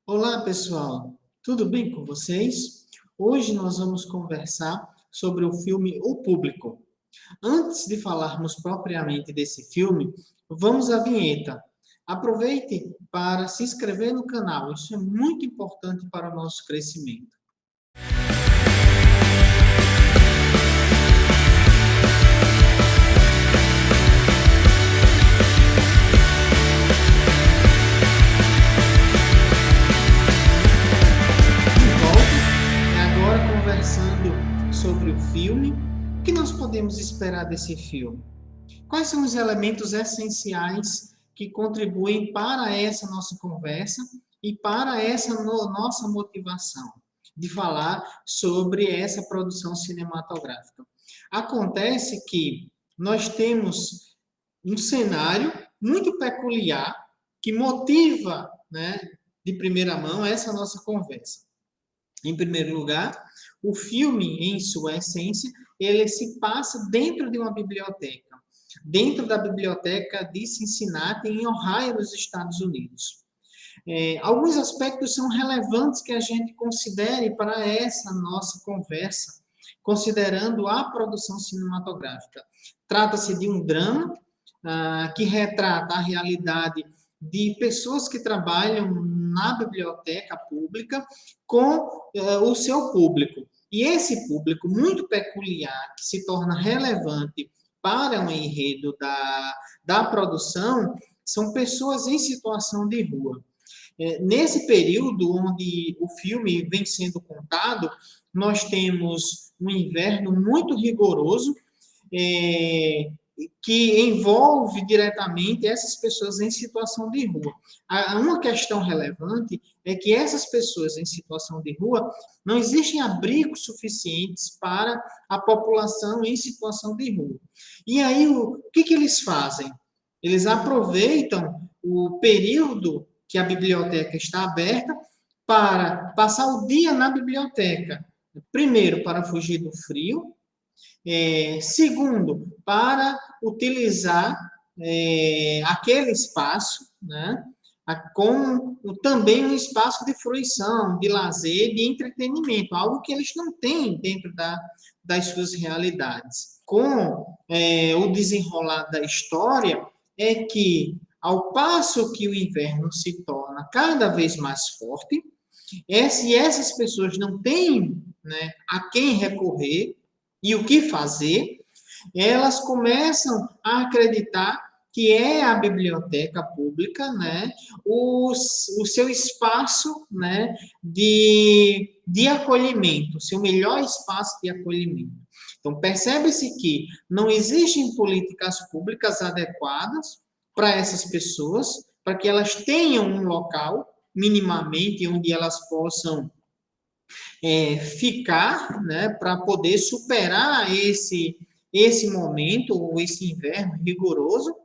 Olá, pessoal. Tudo bem com vocês? Hoje nós vamos conversar sobre o filme O Público. Antes de falarmos propriamente desse filme, vamos à vinheta. Aproveite para se inscrever no canal. Isso é muito importante para o nosso crescimento. Agora conversando sobre o filme, o que nós podemos esperar desse filme? Quais são os elementos essenciais que contribuem para essa nossa conversa e para essa nossa motivação de falar sobre essa produção cinematográfica? Acontece que nós temos um cenário muito peculiar que motiva, né, de primeira mão essa nossa conversa. Em primeiro lugar, o filme, em sua essência, ele se passa dentro de uma biblioteca, dentro da biblioteca de Cincinnati, em Ohio, nos Estados Unidos. Alguns aspectos são relevantes que a gente considere para essa nossa conversa, considerando a produção cinematográfica. Trata-se de um drama que retrata a realidade de pessoas que trabalham na biblioteca pública com o seu público. E esse público muito peculiar, que se torna relevante para o enredo da produção, são pessoas em situação de rua. Nesse período onde o filme vem sendo contado, nós temos um inverno muito rigoroso, que envolve diretamente essas pessoas em situação de rua. Uma questão relevante é que essas pessoas em situação de rua não existem abrigos suficientes para a população em situação de rua. E aí, o que eles fazem? Eles aproveitam o período que a biblioteca está aberta para passar o dia na biblioteca. Primeiro, para fugir do frio. Segundo, para utilizar aquele espaço, né, como também um espaço de fruição, de lazer, de entretenimento, algo que eles não têm dentro das suas realidades. Com o desenrolar da história, é que, ao passo que o inverno se torna cada vez mais forte, se essas pessoas não têm, né, a quem recorrer, e o que fazer, elas começam a acreditar que é a biblioteca pública, né, o seu espaço, né, de acolhimento, o seu melhor espaço de acolhimento. Então, percebe-se que não existem políticas públicas adequadas para essas pessoas, para que elas tenham um local, minimamente, onde elas possam ficar, né, para poder superar esse momento, ou esse inverno rigoroso.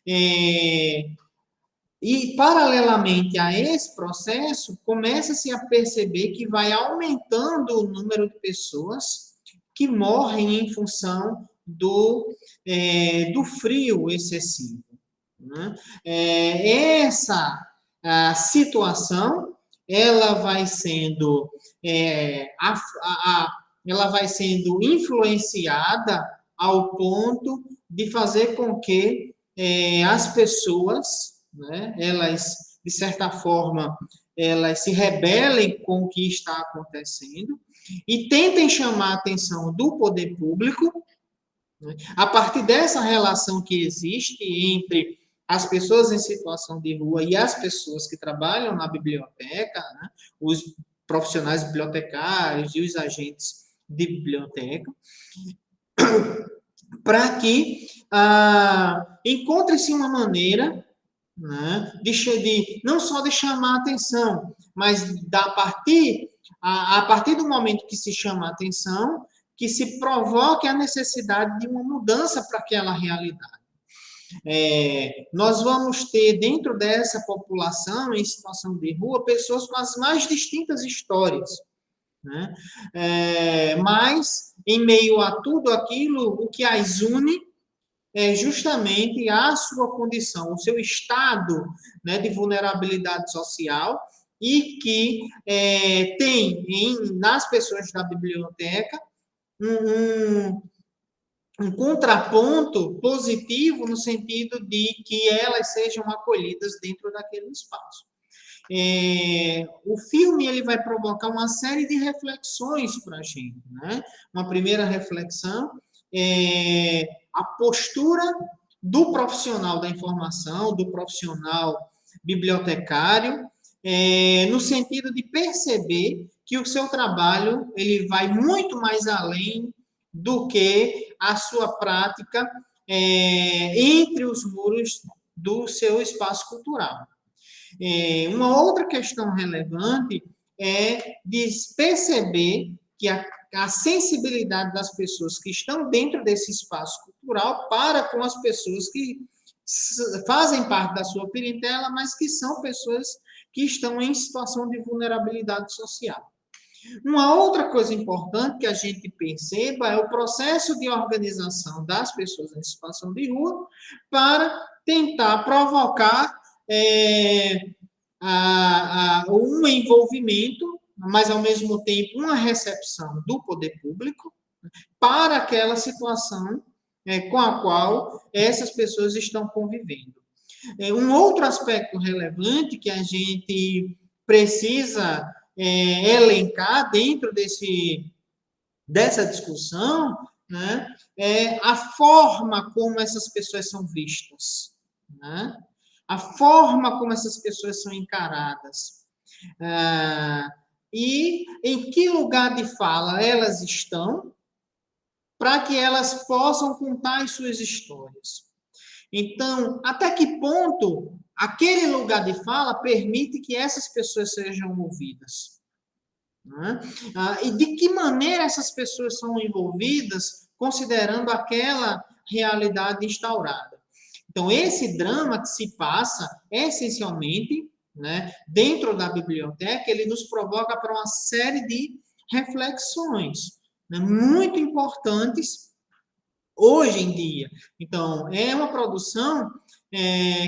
E, paralelamente a esse processo, começa-se a perceber que vai aumentando o número de pessoas que morrem em função do frio excessivo. Né? Essa situação ela vai sendo influenciada ao ponto de fazer com que as pessoas, né, elas, de certa forma, elas se rebelem com o que está acontecendo e tentem chamar a atenção do poder público, né, a partir dessa relação que existe entre as pessoas em situação de rua e as pessoas que trabalham na biblioteca, né, os profissionais bibliotecários e os agentes de biblioteca, para que encontre-se uma maneira, né, de não só de chamar a atenção, mas a partir do momento que se chama a atenção, que se provoque a necessidade de uma mudança para aquela realidade. Nós vamos ter dentro dessa população em situação de rua pessoas com as mais distintas histórias, né? Mas em meio a tudo aquilo, o que as une é justamente a sua condição, o seu estado, né, de vulnerabilidade social, e que tem nas pessoas da biblioteca um contraponto positivo no sentido de que elas sejam acolhidas dentro daquele espaço. O filme ele vai provocar uma série de reflexões para a gente, né? Uma primeira reflexão é a postura do profissional da informação, do profissional bibliotecário, no sentido de perceber que o seu trabalho ele vai muito mais além do que a sua prática entre os muros do seu espaço cultural. Uma outra questão relevante é de perceber que a sensibilidade das pessoas que estão dentro desse espaço cultural para com as pessoas que fazem parte da sua clientela, mas que são pessoas que estão em situação de vulnerabilidade social. Uma outra coisa importante que a gente perceba é o processo de organização das pessoas em situação de rua para tentar provocar um envolvimento, mas, ao mesmo tempo, uma recepção do poder público para aquela situação com a qual essas pessoas estão convivendo. Um outro aspecto relevante que a gente precisa elencar dentro dessa discussão, né, é a forma como essas pessoas são vistas, né? A forma como essas pessoas são encaradas. E em que lugar de fala elas estão para que elas possam contar as suas histórias. Então, até que ponto aquele lugar de fala permite que essas pessoas sejam ouvidas? Né? E de que maneira essas pessoas são envolvidas, considerando aquela realidade instaurada? Então, esse drama que se passa, essencialmente, né, dentro da biblioteca, ele nos provoca para uma série de reflexões, né, muito importantes hoje em dia. Então, é uma produção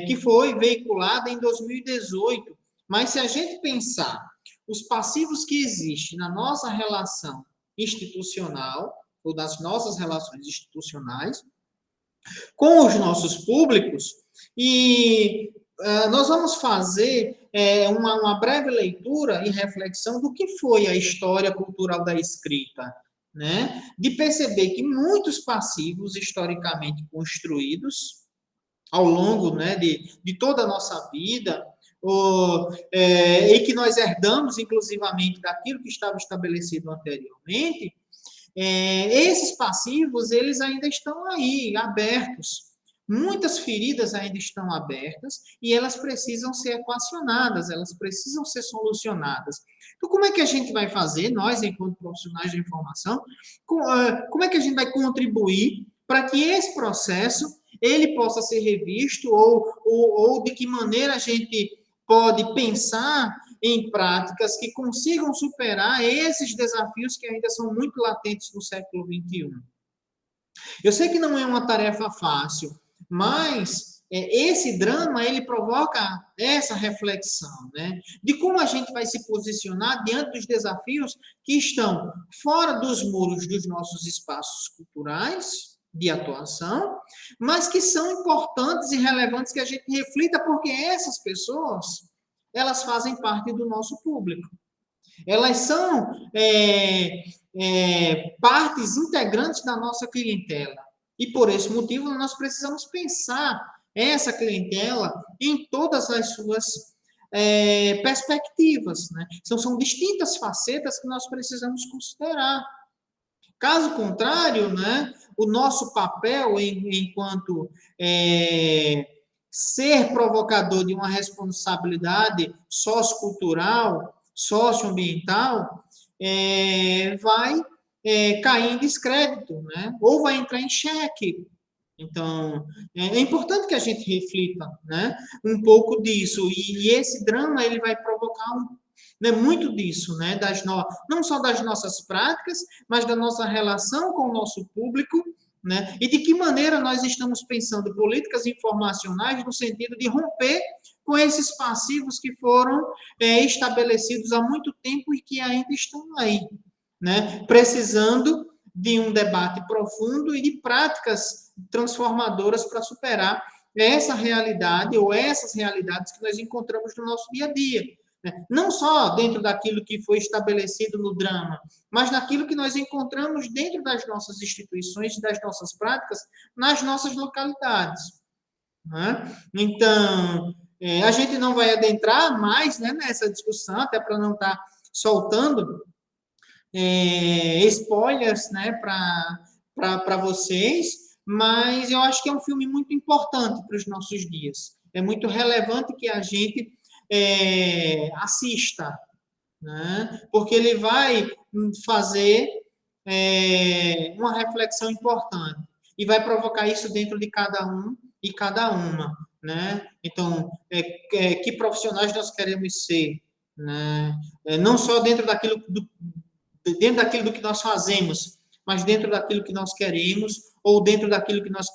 que foi veiculada em 2018, mas se a gente pensar os passivos que existem na nossa relação institucional, ou das nossas relações institucionais, com os nossos públicos, e nós vamos fazer uma breve leitura e reflexão do que foi a história cultural da escrita, né? De perceber que muitos passivos historicamente construídos ao longo, né, de toda a nossa vida, e que nós herdamos, inclusivamente, daquilo que estava estabelecido anteriormente, esses passivos, eles ainda estão aí, abertos. Muitas feridas ainda estão abertas e elas precisam ser equacionadas, elas precisam ser solucionadas. Então, como é que a gente vai fazer, nós, enquanto profissionais de informação, como é que a gente vai contribuir para que esse processo ele possa ser revisto ou de que maneira a gente pode pensar em práticas que consigam superar esses desafios que ainda são muito latentes no século XXI. Eu sei que não é uma tarefa fácil, mas esse drama, ele provoca essa reflexão, né? De como a gente vai se posicionar diante dos desafios que estão fora dos muros dos nossos espaços culturais de atuação, mas que são importantes e relevantes que a gente reflita, porque essas pessoas, elas fazem parte do nosso público. Elas são partes integrantes da nossa clientela. E, por esse motivo, nós precisamos pensar essa clientela em todas as suas perspectivas, né? São distintas facetas que nós precisamos considerar. Caso contrário, né, o nosso papel enquanto ser provocador de uma responsabilidade sociocultural, socioambiental, vai cair em descrédito, né? Ou vai entrar em xeque. Então, é importante que a gente reflita, né, um pouco disso. E esse drama ele vai provocar muito disso, né, não só das nossas práticas, mas da nossa relação com o nosso público, né, e de que maneira nós estamos pensando políticas informacionais no sentido de romper com esses passivos que foram estabelecidos há muito tempo e que ainda estão aí, né? Precisando de um debate profundo e de práticas transformadoras para superar essa realidade ou essas realidades que nós encontramos no nosso dia a dia. Né? Não só dentro daquilo que foi estabelecido no drama, mas naquilo que nós encontramos dentro das nossas instituições, das nossas práticas, nas nossas localidades. Né? Então, a gente não vai adentrar mais, né, nessa discussão, até para não estar soltando spoilers, né, para vocês, mas eu acho que é um filme muito importante para os nossos dias. É muito relevante que a gente assista, né, porque ele vai fazer uma reflexão importante e vai provocar isso dentro de cada um e cada uma, né? Então, que profissionais nós queremos ser, né? Não só dentro daquilo do que nós fazemos, mas dentro daquilo que nós queremos ou dentro daquilo que nós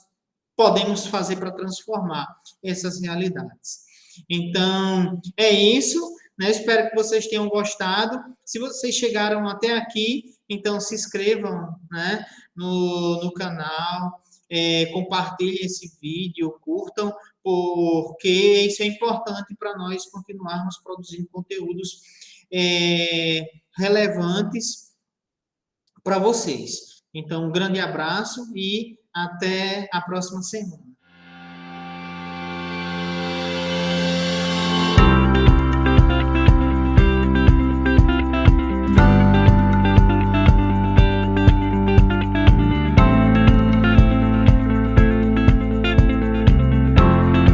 podemos fazer para transformar essas realidades. Então, é isso. Né? Espero que vocês tenham gostado. Se vocês chegaram até aqui, então se inscrevam, né, no canal, compartilhem esse vídeo, curtam, porque isso é importante para nós continuarmos produzindo conteúdos relevantes para vocês. Então, um grande abraço e até a próxima semana.